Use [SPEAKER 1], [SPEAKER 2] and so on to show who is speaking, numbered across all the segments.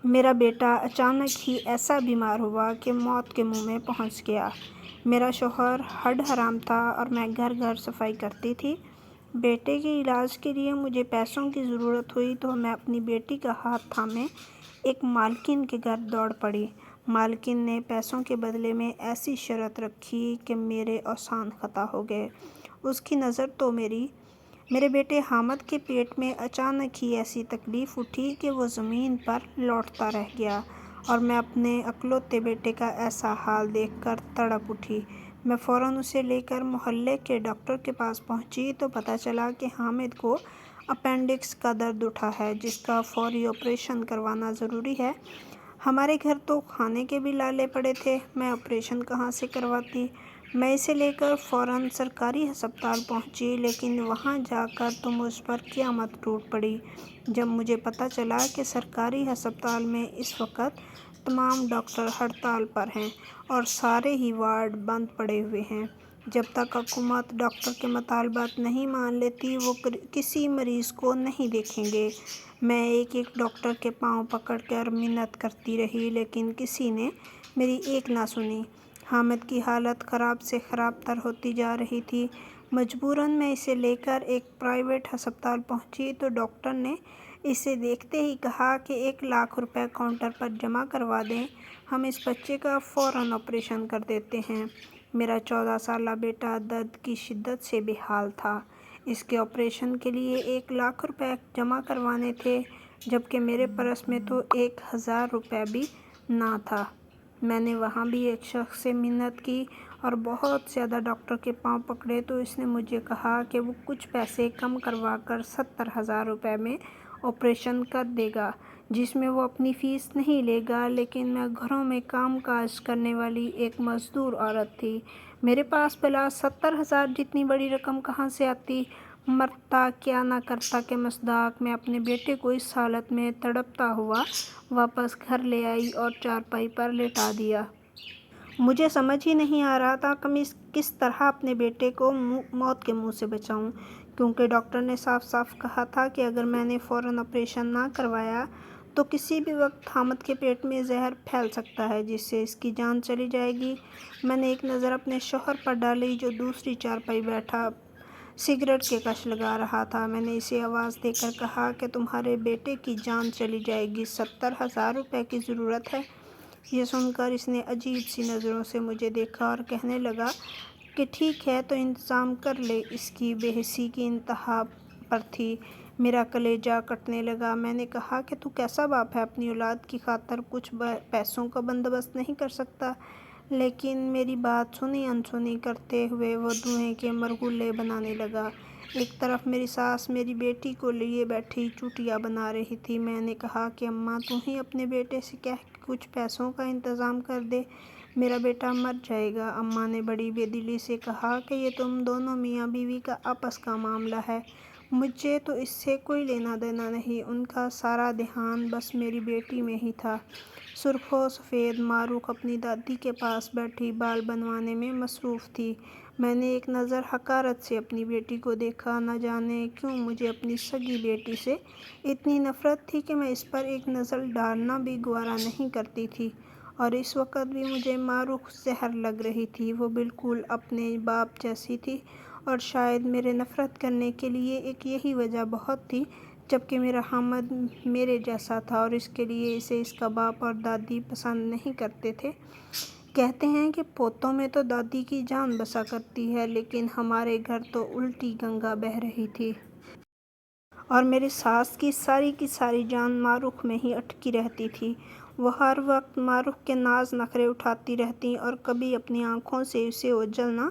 [SPEAKER 1] میرا بیٹا اچانک ہی ایسا بیمار ہوا کہ موت کے منہ میں پہنچ گیا۔ میرا شوہر ہڈ حرام تھا اور میں گھر گھر صفائی کرتی تھی۔ بیٹے کے علاج کے لیے مجھے پیسوں کی ضرورت ہوئی تو میں اپنی بیٹی کا ہاتھ تھامے ایک مالکن کے گھر دوڑ پڑی۔ مالکن نے پیسوں کے بدلے میں ایسی شرط رکھی کہ میرے اوزان خطا ہو گئے۔ اس کی نظر تو میرے بیٹے حامد کے پیٹ میں اچانک ہی ایسی تکلیف اٹھی کہ وہ زمین پر لوٹتا رہ گیا اور میں اپنے اکلوتے بیٹے کا ایسا حال دیکھ کر تڑپ اٹھی۔ میں فوراً اسے لے کر محلے کے ڈاکٹر کے پاس پہنچی تو پتہ چلا کہ حامد کو اپینڈکس کا درد اٹھا ہے جس کا فوری آپریشن کروانا ضروری ہے۔ ہمارے گھر تو کھانے کے بھی لالے پڑے تھے، میں آپریشن کہاں سے کرواتی؟ میں اسے لے کر فوراً سرکاری ہسپتال پہنچی، لیکن وہاں جا کر تو مجھ پر قیامت ٹوٹ پڑی جب مجھے پتہ چلا کہ سرکاری ہسپتال میں اس وقت تمام ڈاکٹر ہڑتال پر ہیں اور سارے ہی وارڈ بند پڑے ہوئے ہیں۔ جب تک حکومت ڈاکٹر کے مطالبات نہیں مان لیتی وہ کسی مریض کو نہیں دیکھیں گے۔ میں ایک ایک ڈاکٹر کے پاؤں پکڑ کر منت کرتی رہی لیکن کسی نے میری ایک نہ سنی۔ حامد کی حالت خراب سے خراب تر ہوتی جا رہی تھی۔ مجبوراً میں اسے لے کر ایک پرائیویٹ ہسپتال پہنچی تو ڈاکٹر نے اسے دیکھتے ہی کہا کہ 1,00,000 روپے کاؤنٹر پر جمع کروا دیں، ہم اس بچے کا فوراً آپریشن کر دیتے ہیں۔ میرا 14 سالہ بیٹا درد کی شدت سے بے حال تھا۔ اس کے آپریشن کے لیے 1,00,000 روپے جمع کروانے تھے جبکہ میرے پرس میں تو 1,000 روپے بھی نہ تھا۔ میں نے وہاں بھی ایک شخص سے منت کی اور بہت زیادہ ڈاکٹر کے پاؤں پکڑے تو اس نے مجھے کہا کہ وہ کچھ پیسے کم کروا کر 70,000 روپے میں آپریشن کر دے گا، جس میں وہ اپنی فیس نہیں لے گا۔ لیکن میں گھروں میں کام کاج کرنے والی ایک مزدور عورت تھی، میرے پاس بلا 70,000 جتنی بڑی رقم کہاں سے آتی؟ مرتا کیا نہ کرتا کے مصداق میں اپنے بیٹے کو اس حالت میں تڑپتا ہوا واپس گھر لے آئی اور چارپائی پر لٹا دیا۔ مجھے سمجھ ہی نہیں آ رہا تھا کہ کس طرح اپنے بیٹے کو موت کے منہ سے بچاؤں، کیونکہ ڈاکٹر نے صاف صاف کہا تھا کہ اگر میں نے فوراً آپریشن نہ کروایا تو کسی بھی وقت حامد کے پیٹ میں زہر پھیل سکتا ہے جس سے اس کی جان چلی جائے گی۔ میں نے ایک نظر اپنے شوہر پر ڈالی جو دوسری چارپائی بیٹھا سگریٹ کے کش لگا رہا تھا۔ میں نے اسے آواز دے کر کہا کہ تمہارے بیٹے کی جان چلی جائے گی، 70,000 روپے کی ضرورت ہے۔ یہ سن کر اس نے عجیب سی نظروں سے مجھے دیکھا اور کہنے لگا کہ ٹھیک ہے تو انتظام کر لے۔ اس کی بے حسی کی انتہا پر تھی۔ میرا کلیجہ کٹنے لگا۔ میں نے کہا کہ تو کیسا باپ ہے، اپنی اولاد کی خاطر کچھ پیسوں کا بندوبست نہیں کر سکتا؟ لیکن میری بات سنی انسنی کرتے ہوئے وہ دھوئیں کے مرغولے بنانے لگا۔ ایک طرف میری ساس میری بیٹی کو لیے بیٹھی چوٹیاں بنا رہی تھی۔ میں نے کہا کہ اماں تم ہی اپنے بیٹے سے کہہ کہ کچھ پیسوں کا انتظام کر دے، میرا بیٹا مر جائے گا۔ اماں نے بڑی بے دلی سے کہا کہ یہ تم دونوں میاں بیوی کا آپس کا معاملہ ہے، مجھے تو اس سے کوئی لینا دینا نہیں۔ ان کا سارا دھیان بس میری بیٹی میں ہی تھا۔ سرخ و سفید ماروخ اپنی دادی کے پاس بیٹھی بال بنوانے میں مصروف تھی۔ میں نے ایک نظر حقارت سے اپنی بیٹی کو دیکھا۔ نہ جانے کیوں مجھے اپنی سگی بیٹی سے اتنی نفرت تھی کہ میں اس پر ایک نظر ڈالنا بھی گوارا نہیں کرتی تھی، اور اس وقت بھی مجھے ماروخ زہر لگ رہی تھی۔ وہ بالکل اپنے باپ جیسی تھی اور شاید میرے نفرت کرنے کے لیے ایک یہی وجہ بہت تھی، جبکہ میرا حامد میرے جیسا تھا اور اس کے لیے اسے اس کا باپ اور دادی پسند نہیں کرتے تھے۔ کہتے ہیں کہ پوتوں میں تو دادی کی جان بسا کرتی ہے، لیکن ہمارے گھر تو الٹی گنگا بہہ رہی تھی۔ اور میری ساس کی ساری جان ماروخ میں ہی اٹکی رہتی تھی۔ وہ ہر وقت ماروخ کے ناز نخرے اٹھاتی رہتی اور کبھی اپنی آنکھوں سے اسے اوجھل نہ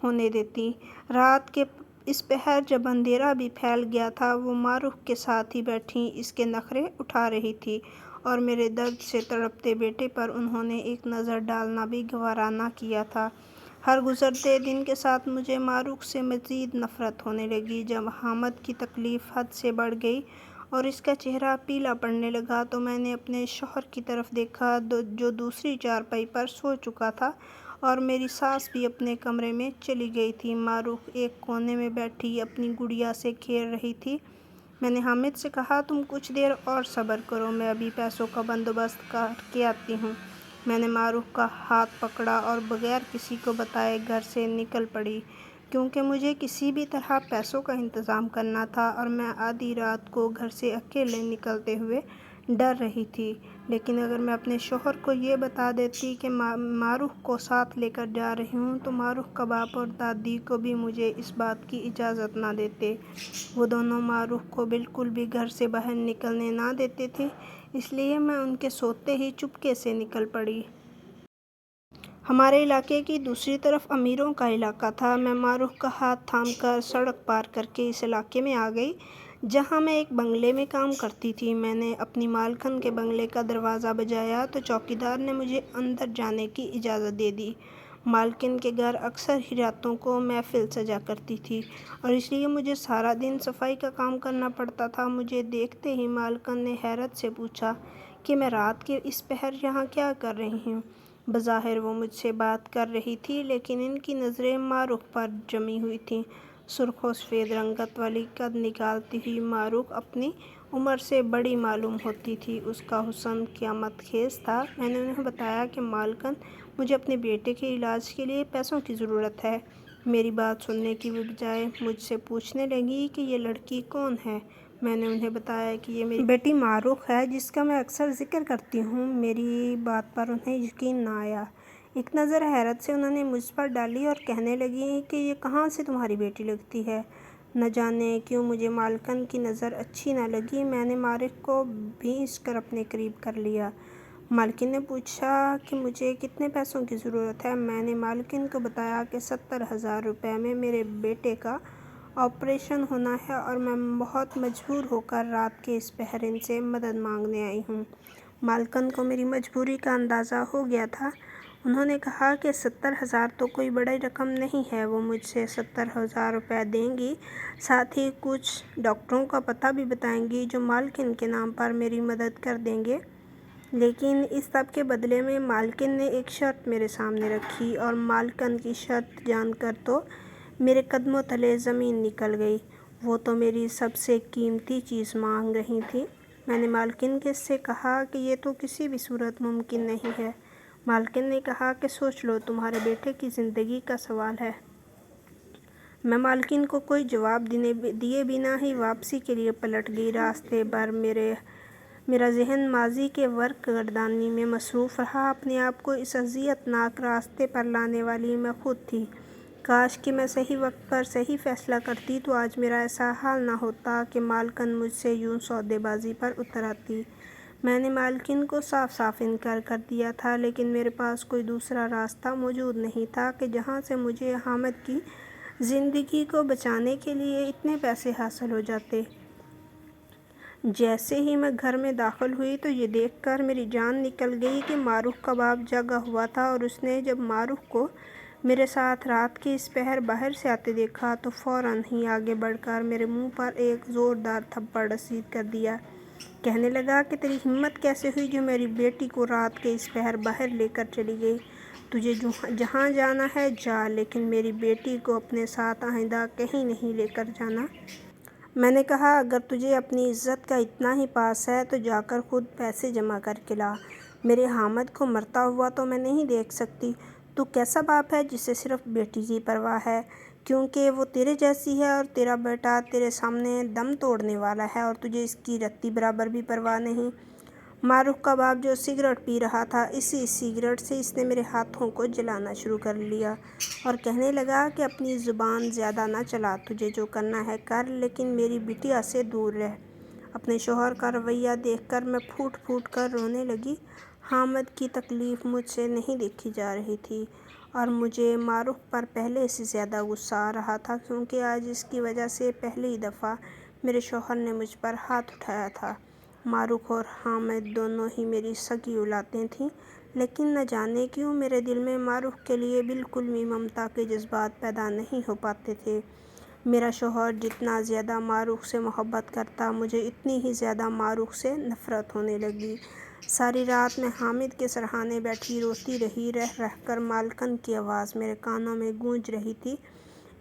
[SPEAKER 1] ہونے دیتی۔ رات کے اس پہر جب اندھیرا بھی پھیل گیا تھا وہ ماروخ کے ساتھ ہی بیٹھی اس کے نخرے اٹھا رہی تھی اور میرے درد سے تڑپتے بیٹے پر انہوں نے ایک نظر ڈالنا بھی گوارا نہ کیا تھا۔ ہر گزرتے دن کے ساتھ مجھے ماروخ سے مزید نفرت ہونے لگی۔ جب حامد کی تکلیف حد سے بڑھ گئی اور اس کا چہرہ پیلا پڑنے لگا تو میں نے اپنے شوہر کی طرف دیکھا جو دوسری چارپائی پر سو چکا تھا اور میری ساس بھی اپنے کمرے میں چلی گئی تھی۔ ماروخ ایک کونے میں بیٹھی اپنی گڑیا سے کھیل رہی تھی۔ میں نے حامد سے کہا تم کچھ دیر اور صبر کرو، میں ابھی پیسوں کا بندوبست کر کے آتی ہوں۔ میں نے معروف کا ہاتھ پکڑا اور بغیر کسی کو بتائے گھر سے نکل پڑی، کیونکہ مجھے کسی بھی طرح پیسوں کا انتظام کرنا تھا اور میں آدھی رات کو گھر سے اکیلے نکلتے ہوئے ڈر رہی تھی۔ لیکن اگر میں اپنے شوہر کو یہ بتا دیتی کہ معروف کو ساتھ لے کر جا رہی ہوں تو معروف کا باپ اور دادی کو بھی مجھے اس بات کی اجازت نہ دیتے۔ وہ دونوں معروف کو بالکل بھی گھر سے باہر نکلنے نہ دیتے تھے، اس لیے میں ان کے سوتے ہی چپکے سے نکل پڑی۔ ہمارے علاقے کی دوسری طرف امیروں کا علاقہ تھا۔ میں معروف کا ہاتھ تھام کر سڑک پار کر کے اس علاقے میں آ گئی جہاں میں ایک بنگلے میں کام کرتی تھی۔ میں نے اپنی مالکن کے بنگلے کا دروازہ بجایا تو چوکیدار نے مجھے اندر جانے کی اجازت دے دی۔ مالکن کے گھر اکثر ہی راتوں کو محفل سجا کرتی تھی اور اس لیے مجھے سارا دن صفائی کا کام کرنا پڑتا تھا۔ مجھے دیکھتے ہی مالکن نے حیرت سے پوچھا کہ میں رات کے اس پہر یہاں کیا کر رہی ہوں۔ بظاہر وہ مجھ سے بات کر رہی تھی لیکن ان کی نظریں معروف پر جمی ہوئی تھیں۔ سرخ و سفید رنگت والی قد نکالتی ہوئی معروف اپنی عمر سے بڑی معلوم ہوتی تھی۔ اس کا حسن قیامت خیز تھا۔ میں نے انہیں بتایا کہ مالکن، مجھے اپنے بیٹے کے علاج کے لیے پیسوں کی ضرورت ہے۔ میری بات سننے کی بجائے مجھ سے پوچھنے لگی کہ یہ لڑکی کون ہے۔ میں نے انہیں بتایا کہ یہ میری بیٹی معروف ہے جس کا میں اکثر ذکر کرتی ہوں۔ میری بات پر انہیں یقین نہ آیا۔ ایک نظر حیرت سے انہوں نے مجھ پر ڈالی اور کہنے لگی کہ یہ کہاں سے تمہاری بیٹی لگتی ہے۔ نہ جانے کیوں مجھے مالکن کی نظر اچھی نہ لگی۔ میں نے معروف کو بھینس کر اپنے قریب کر لیا۔ مالکن نے پوچھا کہ مجھے کتنے پیسوں کی ضرورت ہے۔ میں نے مالکن کو بتایا کہ 70,000 روپے میں میرے بیٹے کا آپریشن ہونا ہے اور میں بہت مجبور ہو کر رات کے اس پہر ان سے مدد مانگنے آئی ہوں۔ مالکن کو میری مجبوری کا اندازہ ہو گیا تھا۔ انہوں نے کہا کہ 70,000 تو کوئی بڑی رقم نہیں ہے۔ وہ مجھ سے 70,000 روپے دیں گی، ساتھ ہی کچھ ڈاکٹروں کا پتہ بھی بتائیں گی جو مالکن کے نام پر میری مدد کر دیں گے۔ لیکن اس سب کے بدلے میں مالکن نے ایک شرط میرے سامنے رکھی اور مالکن کی شرط جان کر تو میرے قدموں تلے زمین نکل گئی۔ وہ تو میری سب سے قیمتی چیز مانگ رہی تھیں۔ میں نے مالکن سے کہا کہ یہ تو کسی بھی صورت ممکن نہیں ہے۔ مالکن نے کہا کہ سوچ لو، تمہارے بیٹے کی زندگی کا سوال ہے۔ میں مالکن کو کوئی جواب دیے بنا ہی واپسی کے لیے پلٹ گئی۔ راستے بھر میرا ذہن ماضی کے ورق گردانی میں مصروف رہا۔ اپنے آپ کو اس اذیت ناک راستے پر لانے والی میں خود تھی۔ کاش کہ میں صحیح وقت پر صحیح فیصلہ کرتی تو آج میرا ایسا حال نہ ہوتا کہ مالکن مجھ سے یوں سودے بازی پر اتر آتی۔ میں نے مالکن کو صاف صاف انکار کر دیا تھا، لیکن میرے پاس کوئی دوسرا راستہ موجود نہیں تھا کہ جہاں سے مجھے حامد کی زندگی کو بچانے کے لیے اتنے پیسے حاصل ہو جاتے۔ جیسے ہی میں گھر میں داخل ہوئی تو یہ دیکھ کر میری جان نکل گئی کہ معروف کا باپ جاگا ہوا تھا اور اس نے جب معروف کو میرے ساتھ رات کے اس پہر باہر سے آتے دیکھا تو فوراً ہی آگے بڑھ کر میرے منہ پر ایک زوردار تھپڑ رسید کر دیا۔ کہنے لگا کہ تیری ہمت کیسے ہوئی جو میری بیٹی کو رات کے اس پہر باہر لے کر چلی گئی؟ تجھے جہاں جانا ہے جا، لیکن میری بیٹی کو اپنے ساتھ آئندہ کہیں نہیں لے کر جانا۔ میں نے کہا اگر تجھے اپنی عزت کا اتنا ہی پاس ہے تو جا کر خود پیسے جمع کر کے لا۔ میرے حامد کو مرتا ہوا تو میں نہیں دیکھ سکتی۔ تو کیسا باپ ہے جسے صرف بیٹی کی پرواہ ہے، کیونکہ وہ تیرے جیسی ہے، اور تیرا بیٹا تیرے سامنے دم توڑنے والا ہے اور تجھے اس کی رتی برابر بھی پرواہ نہیں؟ معروف کا باپ جو سگریٹ پی رہا تھا، اسی سگریٹ سے اس نے میرے ہاتھوں کو جلانا شروع کر لیا اور کہنے لگا کہ اپنی زبان زیادہ نہ چلا، تجھے جو کرنا ہے کر، لیکن میری بٹیا سے دور رہ۔ اپنے شوہر کا رویہ دیکھ کر میں پھوٹ پھوٹ کر رونے لگی۔ حامد کی تکلیف مجھ سے نہیں دیکھی جا رہی تھی اور مجھے معروف پر پہلے سے زیادہ غصہ آ رہا تھا، کیونکہ آج اس کی وجہ سے پہلی دفعہ میرے شوہر نے مجھ پر ہاتھ اٹھایا تھا۔ معروف اور حامد دونوں ہی میری سگی اولادیں تھیں، لیکن نہ جانے کیوں میرے دل میں معروف کے لیے بالکل بھی ممتا کے جذبات پیدا نہیں ہو پاتے تھے۔ میرا شوہر جتنا زیادہ معروف سے محبت کرتا، مجھے اتنی ہی زیادہ معروف سے نفرت ہونے لگی۔ ساری رات میں حامد کے سرہانے بیٹھی روتی رہی۔ رہ رہ کر مالکن کی آواز میرے کانوں میں گونج رہی تھی۔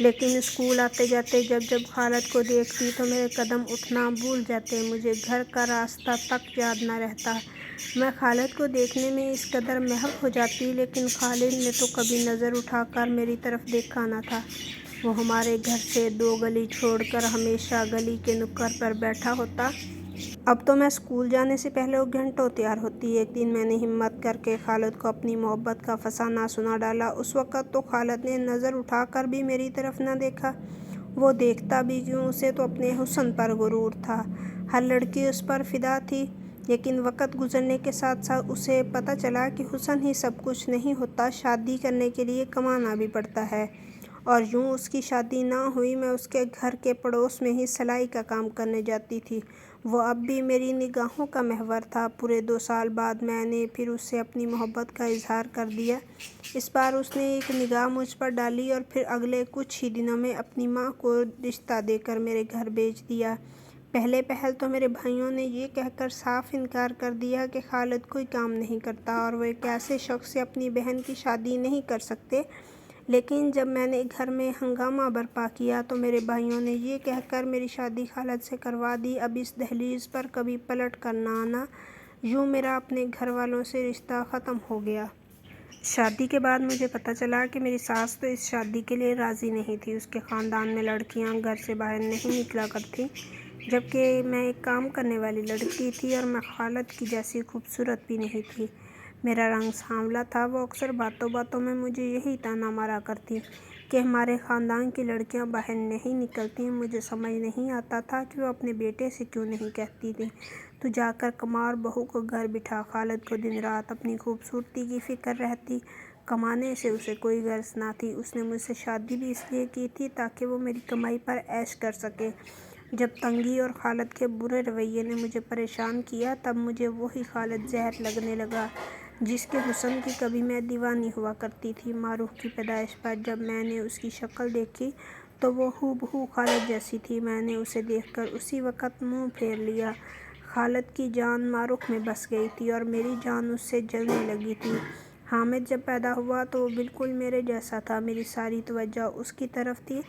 [SPEAKER 1] لیکن اسکول آتے جاتے جب خالد کو دیکھتی تو میرے قدم اٹھنا بھول جاتے، مجھے گھر کا راستہ تک یاد نہ رہتا۔ میں خالد کو دیکھنے میں اس قدر محو ہو جاتی، لیکن خالد نے تو کبھی نظر اٹھا کر میری طرف دیکھا نہ تھا۔ وہ ہمارے گھر سے 2 گلی چھوڑ کر ہمیشہ گلی کے نکڑ پر بیٹھا ہوتا۔ اب تو میں اسکول جانے سے پہلے وہ گھنٹوں تیار ہوتی۔ ایک دن میں نے ہمت کر کے خالد کو اپنی محبت کا فسانہ سنا ڈالا۔ اس وقت تو خالد نے نظر اٹھا کر بھی میری طرف نہ دیکھا۔ وہ دیکھتا بھی کیوں، اسے تو اپنے حسن پر غرور تھا، ہر لڑکی اس پر فدا تھی۔ لیکن وقت گزرنے کے ساتھ ساتھ اسے پتہ چلا کہ حسن ہی سب کچھ نہیں ہوتا، شادی کرنے کے لیے کمانا بھی پڑتا ہے۔ اور یوں اس کی شادی نہ ہوئی۔ میں اس کے گھر کے پڑوس میں ہی سلائی کا کام کرنے جاتی تھی۔ وہ اب بھی میری نگاہوں کا محور تھا۔ پورے 2 سال بعد میں نے پھر اس سے اپنی محبت کا اظہار کر دیا۔ اس بار اس نے ایک نگاہ مجھ پر ڈالی اور پھر اگلے کچھ ہی دنوں میں اپنی ماں کو رشتہ دے کر میرے گھر بھیج دیا۔ پہلے پہل تو میرے بھائیوں نے یہ کہہ کر صاف انکار کر دیا کہ خالد کوئی کام نہیں کرتا اور وہ ایک ایسے شخص سے اپنی بہن کی شادی نہیں کر سکتے۔ لیکن جب میں نے گھر میں ہنگامہ برپا کیا تو میرے بھائیوں نے یہ کہہ کر میری شادی خالد سے کروا دی، اب اس دہلیز پر کبھی پلٹ کر نہ آنا۔ یوں میرا اپنے گھر والوں سے رشتہ ختم ہو گیا۔ شادی کے بعد مجھے پتہ چلا کہ میری ساس تو اس شادی کے لیے راضی نہیں تھی۔ اس کے خاندان میں لڑکیاں گھر سے باہر نہیں نکلا کرتیں، جبکہ میں ایک کام کرنے والی لڑکی تھی اور میں خالد کی جیسی خوبصورت بھی نہیں تھی۔ میرا رنگ سانولا تھا۔ وہ اکثر باتوں باتوں میں مجھے یہی طعنہ مارا کرتی کہ ہمارے خاندان کی لڑکیاں باہر نہیں نکلتیں۔ مجھے سمجھ نہیں آتا تھا کہ وہ اپنے بیٹے سے کیوں نہیں کہتی تھیں، تو جا کر کما اور بہو کو گھر بٹھا۔ خالد کو دن رات اپنی خوبصورتی کی فکر رہتی، کمانے سے اسے کوئی غرض نہ تھی۔ اس نے مجھ سے شادی بھی اس لیے کی تھی تاکہ وہ میری کمائی پر عیش کر سکے۔ جب تنگی اور خالد کے برے رویے نے مجھے پریشان کیا، تب مجھے وہی خالد زہر لگنے لگا جس کے حسن کی کبھی میں دیوانی ہوا کرتی تھی۔ معروف کی پیدائش پر جب میں نے اس کی شکل دیکھی تو وہ ہو بہو خالد جیسی تھی۔ میں نے اسے دیکھ کر اسی وقت منہ پھیر لیا۔ خالد کی جان معروف میں بس گئی تھی اور میری جان اس سے جلنے لگی تھی۔ حامد جب پیدا ہوا تو وہ بالکل میرے جیسا تھا۔ میری ساری توجہ اس کی طرف تھی۔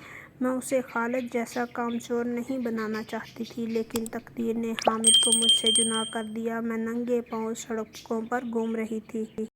[SPEAKER 1] میں اسے خالد جیسا کامچور نہیں بنانا چاہتی تھی، لیکن تقدیر نے حامد کو مجھ سے جدا کر دیا۔ میں ننگے پاؤں سڑکوں پر گھوم رہی تھی۔